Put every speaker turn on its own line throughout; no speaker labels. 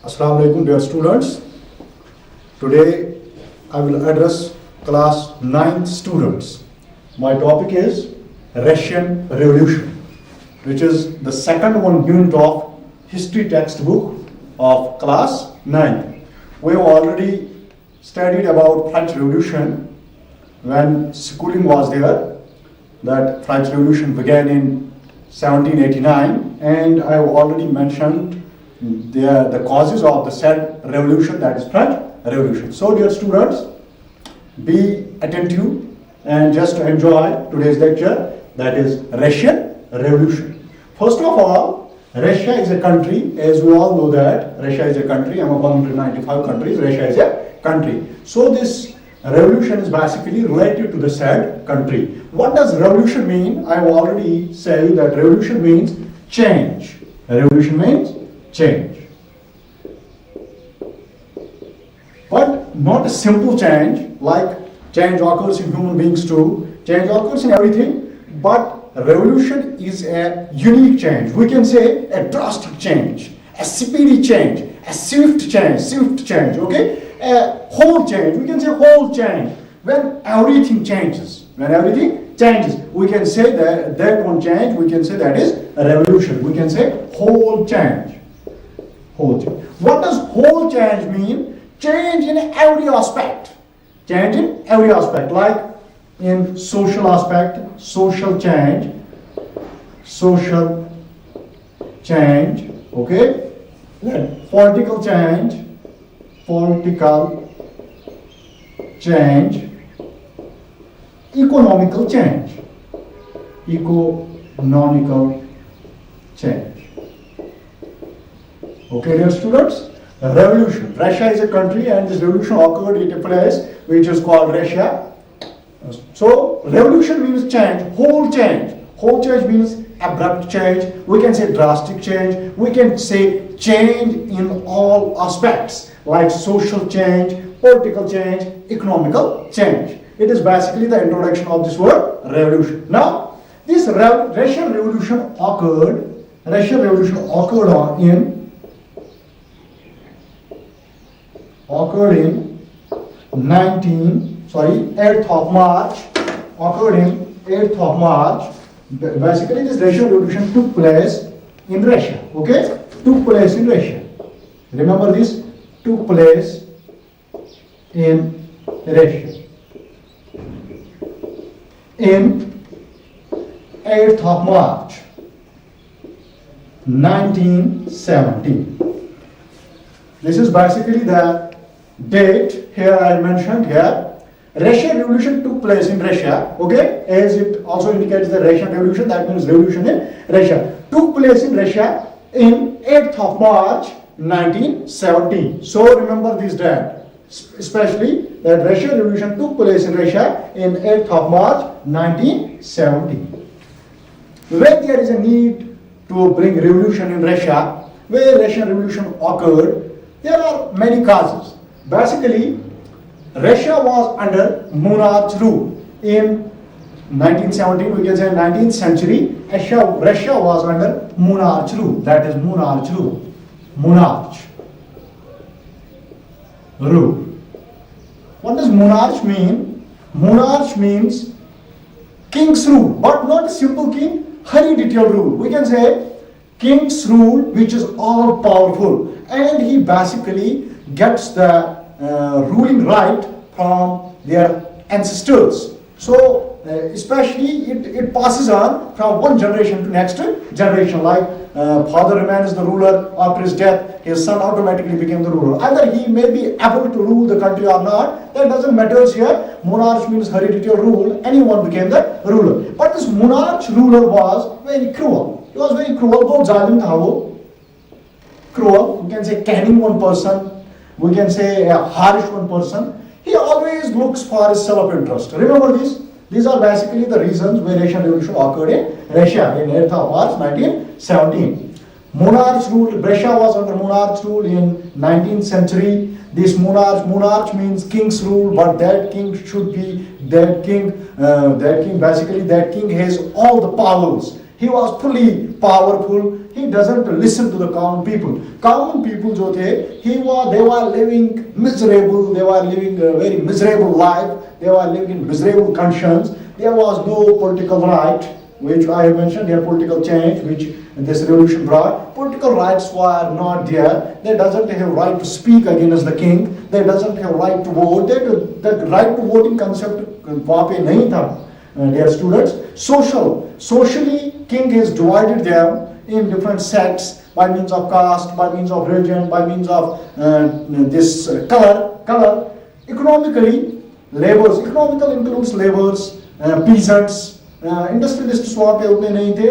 Assalamu alaikum dear students. Today I will address class 9th students. My topic is Russian Revolution, which is the second one unit of history textbook of class 9. We have already studied about French Revolution when schooling was there. That French Revolution began in 1789, and I have already mentioned the causes of the said revolution, that is French Revolution. So dear students, be attentive and just enjoy today's lecture, that is Russian Revolution. First of all, Russia is a country. As we all know that Russia is a country among 195 countries. Russia is a country. So this revolution is basically related to the said country. What does revolution mean? I have already said that revolution means change. Revolution means change. But not a simple change, like change occurs in human beings too, change occurs in everything, but revolution is a unique change. We can say a drastic change, a speedy change, a swift change, okay? A whole change, we can say whole change. When everything changes, we can say that one change, we can say that is a revolution. We can say whole change. What does whole change mean? Change in every aspect. Change in every aspect, like in social aspect, social change, okay? Then political change, economical change. Okay, dear students, revolution. Russia is a country, and this revolution occurred at a place which is called Russia. So, revolution means change, whole change. Whole change means abrupt change. We can say drastic change. We can say change in all aspects, like social change, political change, economical change. It is basically the introduction of this word revolution. Now, this Russian Revolution occurred in 8th of March. Basically, this Russian Revolution took place in Russia. Okay? Took place in Russia. Remember this? Took place in Russia. In 8th of March, 1917. This is basically the date here I mentioned here. Russian Revolution took place in Russia, okay? As it also indicates the Russian Revolution, that means revolution in Russia. Took place in Russia in 8th of March, 1917. So remember this date, especially that Russian Revolution took place in Russia in 8th of March, 1917. When there is a need to bring revolution in Russia, where Russian Revolution occurred, there are many causes. Basically, Russia was under monarch rule. In 1917, we can say 19th century, Russia was under monarch rule. That is monarch rule. Monarch rule. What does monarch mean? Monarch means king's rule, but not a simple king, hereditary rule. We can say king's rule, which is all powerful, and he basically gets the ruling right from their ancestors. So especially it passes on from one generation to next generation. Like father remains the ruler after his death, his son automatically became the ruler. Either he may be able to rule the country or not, that doesn't matter here. Monarch means hereditary rule, anyone became the ruler. But this monarch ruler was very cruel. He was very cruel, both zalim tha. Cruel, we can say canning one person, we can say a harsh one person. He always looks for his self-interest. Remember this? These are basically the reasons why Russian Revolution occurred in Russia in 8th of March 1917. Monarch rule, Russia was under monarch rule in 19th century. This monarch means king's rule, but that king should be, that king has all the powers. He was fully powerful. he doesn't listen to the common people. Common people जो थे, they were living miserable, they were living a very miserable life, they were living in miserable conditions. There was no political right, which I have mentioned here, political change, which this revolution brought. Political rights were not there. They doesn't have right to speak against the king. They doesn't have right to vote. The right to voting concept वहाँ पे नहीं था. Dear students, socially, king has divided them in different sects by means of caste, by means of religion, by means of this color. Economically, laborers. Economical includes laborers, peasants. Industrialists वहाँ पे उतने नहीं थे.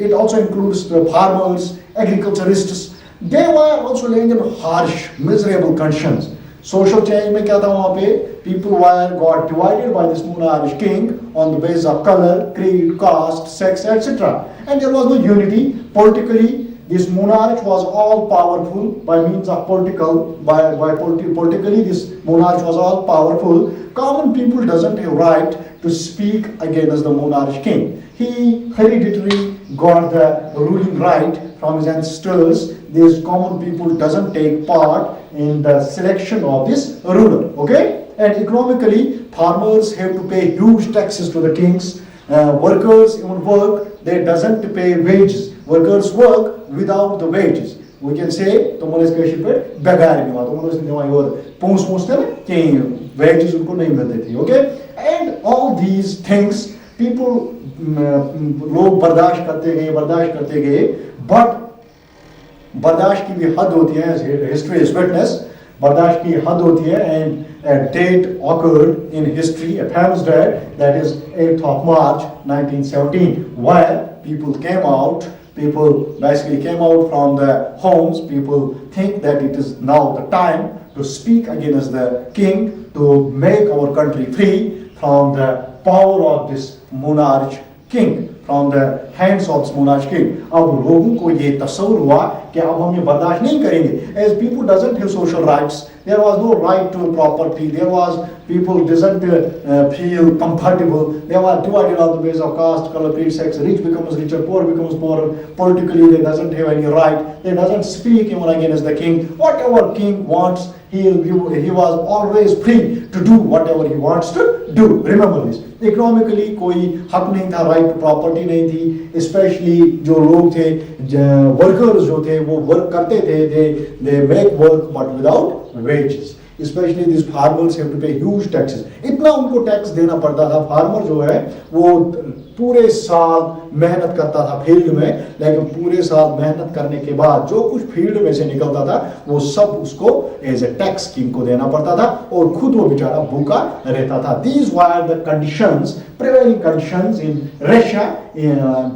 It also includes the farmers, agriculturists. They were also living in harsh, miserable conditions. Social change में क्या था वहाँ पे? People got divided by this monarch king on the basis of color, creed, caste, sex, etc. And there was no unity. Politically, this monarch was all powerful by means of politically this monarch was all powerful. Common people doesn't have right to speak against the monarch king. He hereditary got the ruling right from his ancestors. These common people doesn't take part in the selection of this ruler. Okay? And economically, farmers have to pay huge taxes to the kings. Workers even work, they doesn't pay wages. Workers work without the wages. We can say, okay? And all these things, people लोग बर्दाश्त करते गए, but बर्दाश्त की भी हद होती है, as history is witness, बर्दाश्त की हद होती है, and a date occurred in history, a famous date, that is 8th of March 1917, where people basically came out from the homes. People think that it is now the time to speak against the king, to make our country free from the power of this monarch king, from the hands of this monarch king. अब लोगों को ये तस्वीर हुआ कि अब हम ये बर्दाश्त नहीं करेंगे. As people doesn't have social rights, there was no right to property. People doesn't feel comfortable. They were divided on the basis of caste, color, creed, sex. Rich becomes richer, poor becomes poorer. Politically, they doesn't have any right. They doesn't speak even against the king. Whatever king wants, he was always free to do whatever he wants to do. Remember this. Economically, कोई हक नहीं था, right to property नहीं थी. Especially जो लोग थे, workers जो थे, वो work करते थे. They make work but without wages. Especially these farmers have to pay huge taxes. इतना उनको टैक्स देना पड़ता था. फार्मर जो है वो पूरे साल मेहनत करता था फील्ड में, लेकिन पूरे साल मेहनत करने के बाद जो कुछ फील्ड में से निकलता था वो सब उसको एज ए टैक्स किंग को देना पड़ता था और खुद वो बेचारा भूखा रहता था. These were the conditions, prevailing conditions in Russia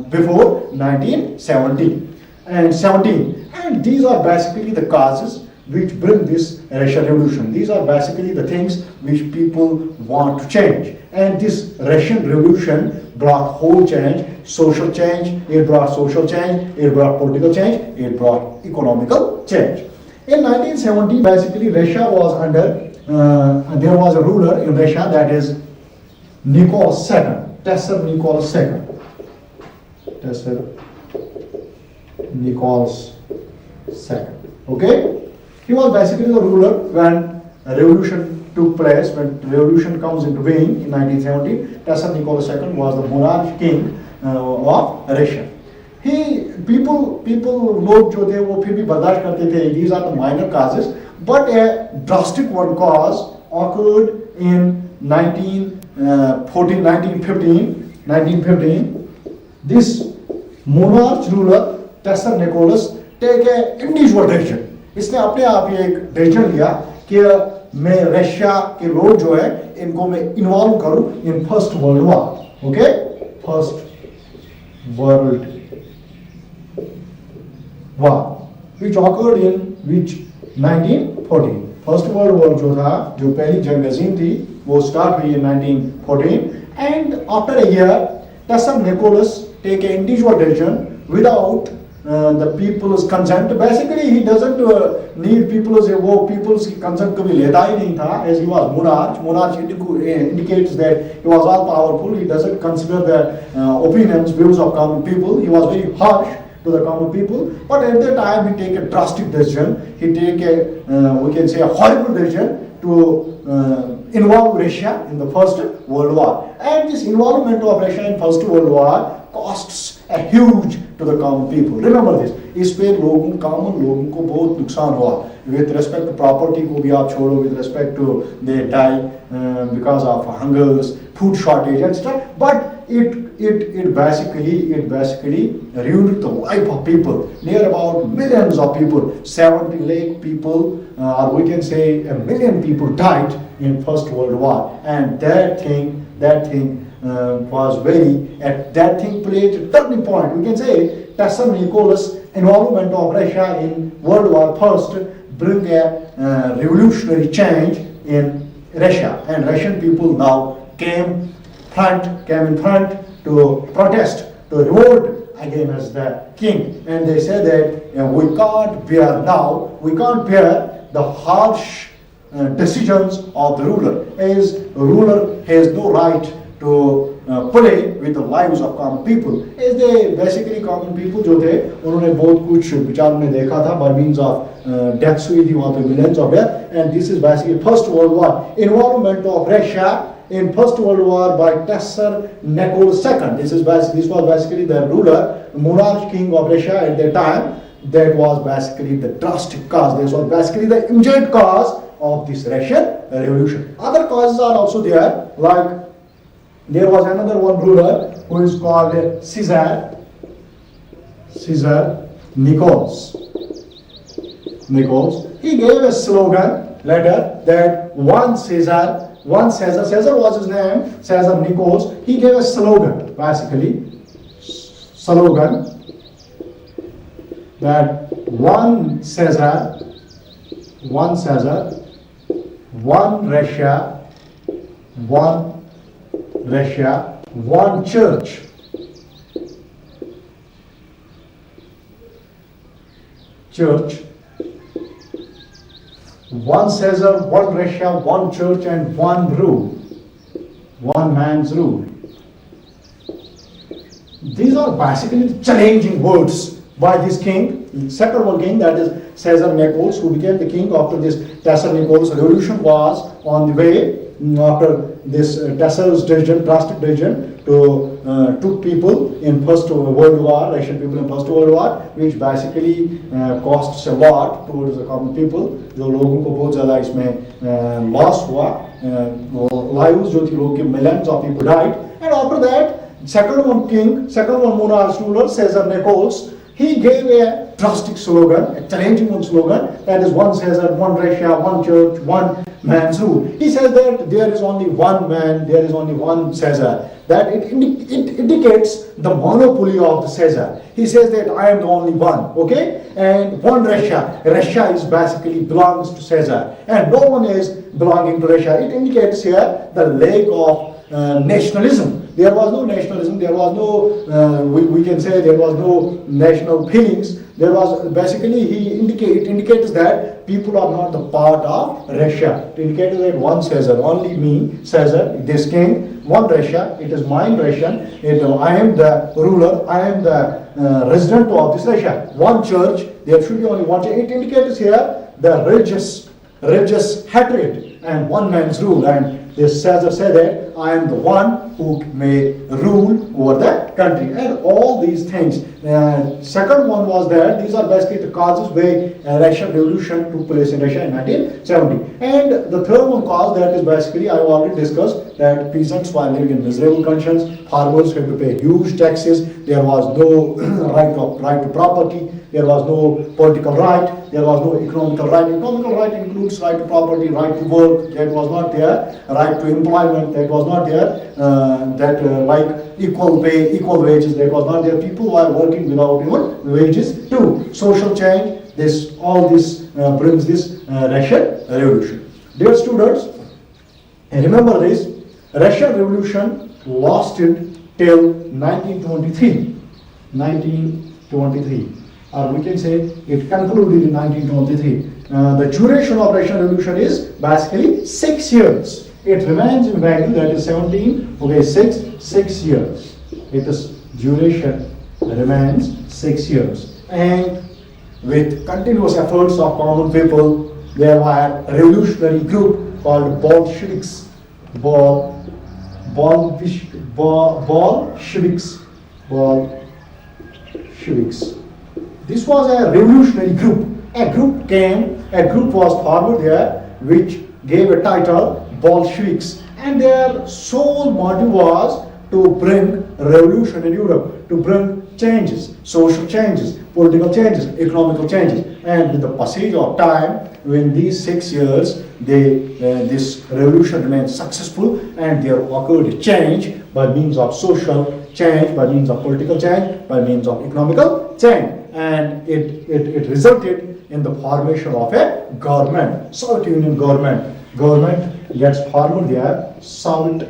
before 1917 and 17. And these are basically the causes which bring this Russian revolution. These are basically the things which people want to change. And this Russian revolution brought whole change, social change, it brought social change, it brought political change, it brought economical change. In 1917, basically Russia was under, there was a ruler in Russia, that is Nicholas II, Tsar Nicholas II. Tsar Nicholas II. Okay? He was basically the ruler when a revolution took place, when revolution comes into being in 1917. Tsar Nicholas II was the monarch king of Russia. People लोग जो थे वो फिर भी बर्दाश्त करते थे. These are the minor causes, but a drastic one cause occurred in 1915. This monarch ruler Tsar Nicholas take a individual decision. इसने अपने आप ही एक डिसीजन लिया कि मैं रशिया के लोग जो है इनको मैं इन्वॉल्व करूं in first world war. Okay, first world war which occurred in which 1914. First world war जो था, जो पहली जंग अजीम थी, वो स्टार्ट हुई in 1914. And after a year, Tsar Nicholas take an individual decision without the people's consent. Basically, he doesn't need people's consent कभी लेता ही नहीं था, as he was monarch. Monarch indicates that he was all powerful. He doesn't consider the opinions, views of common people. He was very harsh to the common people. But at that time, he take a drastic decision. He take a, we can say, a horrible decision to involve Russia in the First World War. And this involvement of Russia in First World War costs a huge to the common people. Remember this. इस पे लोगों common लोगों को बहुत नुकसान हुआ. With respect to property को भी आप छोड़ो, with respect to they die because of hungers, food shortage, etc. But it basically ruined the life of people. Near about millions of people, 70 lakh people, or we can say 1 million people died in First World War, and that thing was very, that thing played a turning point. We can say Tesser Nicholas' involvement of Russia in World War I bring a revolutionary change in Russia, and Russian people now came in front to protest, to revolt against the king, and they said that we can't bear the harsh decisions of the ruler. As a ruler has no right to play with the lives of common people. As they basically common people जो थे, उन्होंने बहुत कुछ विचार में देखा था by means of deaths हुई थी वहाँ पे millions of death, and this is basically First World War. Involvement of Russia in First World War by Tesser Nicholas II. This was basically the ruler, monarch king of Russia at that time. That was basically the drastic cause. This was basically the immediate cause of this Russian revolution. Other causes are also there, like there was another one ruler who is called Caesar Nicholas. He gave a slogan later that one Caesar was his name, Caesar Nicholas. He gave a slogan, basically, that one Caesar, one Russia, one church. One Caesar, one Russia, one church, and one rule. One man's rule. These are basically challenging words by this king, second one king, that is Caesar Nicholas, who became the king after this Tesser Nicholas revolution was on the way. After this Tesser's decision, drastic decision to took people in First World War, Russian people in First World War, which basically costs a lot towards the common people. जो लोगों को बहुत ज़्यादा इसमें loss हुआ, lives जो थी लोगों के millions of people died, and after that second one monarch ruler Caesar Nicholas, he gave a drastic slogan, a challenging one slogan, that is one Caesar, one Russia, one church, one man's rule. He says that there is only one man, there is only one Caesar. That it indicates the monopoly of the Caesar. He says that I am the only one, okay? And one Russia. Russia is basically belongs to Caesar, and no one is belonging to Russia. It indicates here the lack of nationalism. There was no nationalism, there was no, we can say there was no national feelings. There was basically, it indicates that people are not the part of Russia. It indicates that one Caesar, only me, Caesar, this king, one Russia, it is mine Russian, I am the ruler, I am the resident of this Russia. One church, there should be only one church. It indicates here the religious hatred and one man's rule, and this Caesar said that I am the one who may rule over the country, and all these things. Second one was that these are basically the causes where Russian revolution took place in Russia in 1970. And the third one cause, that is basically, I have already discussed, that peasants were living in miserable conditions, farmers had to pay huge taxes, there was no right to property, there was no political right, there was no economical right. Economical right includes right to property, right to work, that was not there, right to employment, that was not there, like equal pay, equal wages, that was not there. People were working without even wages too. Social change, all this brings this Russian revolution. Dear students, remember this, Russian revolution lasted till 1923. Or we can say it concluded in 1923. The duration of Russian revolution is basically 6 years. It remains in value, that is 6 years. Its duration remains 6 years. And with continuous efforts of common people, there were a revolutionary group called Bolsheviks. Bolsheviks. This was a revolutionary group. A group was formed there which gave a title Bolsheviks, and their sole motive was to bring revolution in Europe, to bring changes, social changes, political changes, economical changes. And with the passage of time, in these 6 years, this revolution remained successful, and there occurred a change by means of social change, by means of political change, by means of economical change. And it resulted in the formation of a government, Soviet Union government. Government gets formed there, Soviet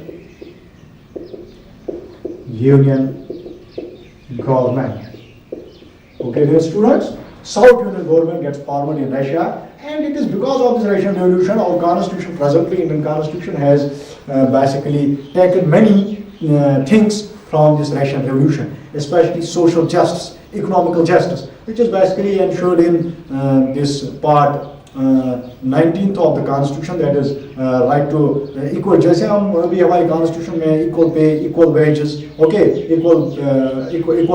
Union government. Okay, dear students, Soviet Union government gets formed in Russia, and it is because of this Russian Revolution, our constitution presently, Indian constitution, has basically taken many things from this Russian Revolution, especially social justice, economical justice, which is basically ensured in this part 19th of the constitution, that is right to equal. जैसे हम अभी हमारी constitution में equal pay, equal wages, okay, equal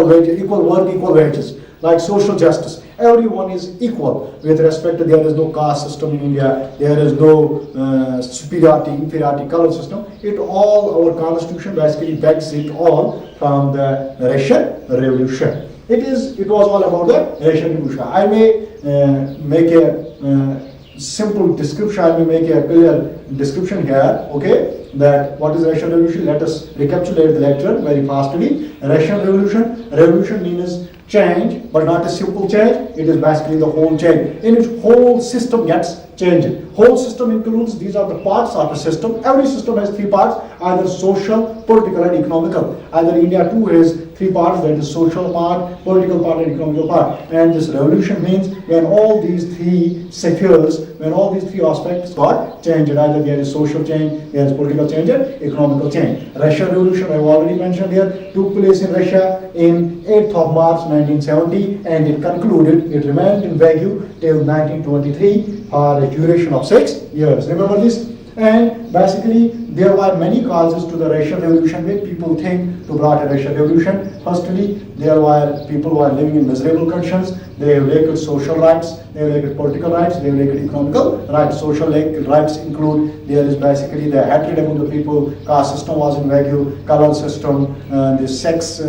wage, equal work, equal wages, like social justice. Everyone is equal with respect to, there is no caste system in India, there is no superiority, inferiority, color system. It all, our constitution basically begs it all from the Russian Revolution. It was all about the Russian Revolution. I may make a simple description, I may make a clear description here, okay, that what is Russian Revolution. Let us recapitulate the lecture very fastly. Russian Revolution means change, but not a simple change. It is basically the whole change, in which whole system gets changed. Whole system includes, these are the parts of the system. Every system has 3 parts, either social, political and economical. Either India too has 3 parts, that is social part, political part and economical part. And this revolution means when all these 3 spheres, when all these 3 aspects got changed, either there is social change, there is political change and economical change. Russian Revolution, I have already mentioned here, took place in Russia in 8th of March 1970, and it concluded, it remained in vigor till 1923 for a duration of 6 years. Remember this? And basically, there were many causes to the Russian Revolution where people think to brought a Russian Revolution. Firstly, there were people who are living in miserable conditions. They lacked social rights, they lacked political rights, they lacked economical rights. Social rights include, there is basically the hatred among the people, caste system was in vigor, color system, the sex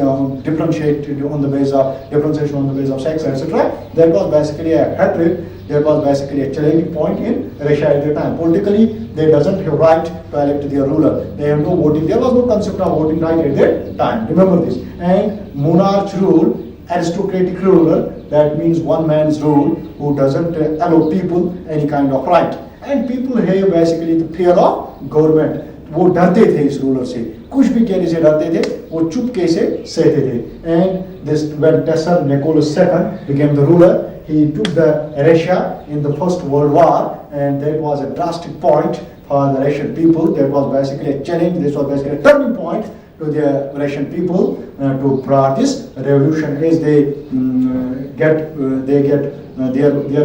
differentiation on the basis of sex, etc. There was basically a hatred. There was basically a challenging point in Russia at the time. Politically, they doesn't have right to elect their ruler. They have no voting. There was no concept of voting right at that time. Remember this. And monarch rule, aristocratic ruler, that means one man's rule who doesn't allow people any kind of right. And people have basically the fear of government. वो डरते थे इस ruler से, कुछ भी कहने से डरते थे, वो चुपके से सहते थे. And this, when Tsar Nicholas II became the ruler, he took the Russia in the First World War, and that was a drastic point for the Russian people. That was basically a challenge. This was basically a turning point to the Russian people to brought this revolution. As they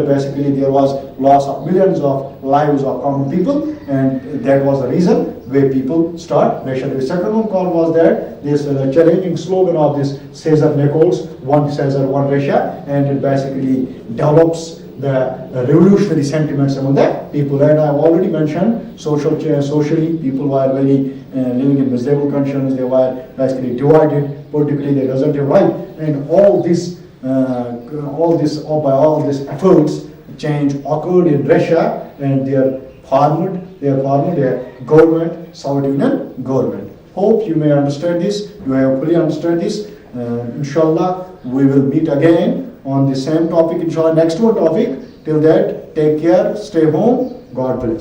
basically there was loss of millions of lives of common people, and that was the reason where people start Russia. The second one call was that this challenging slogan of this Caesar Nichols, one Caesar, one Russia, and it basically develops the revolutionary sentiments among the people. And I've already mentioned socially people were very living in miserable conditions. They were basically divided. Politically, they doesn't have right. And by all these efforts, change occurred in Russia, and they formed a government, Soviet Union government. Hope you may understand this. You have fully understood this. Inshallah, we will meet again on the same topic. Inshallah, next one topic. Till that, take care, stay home. God bless.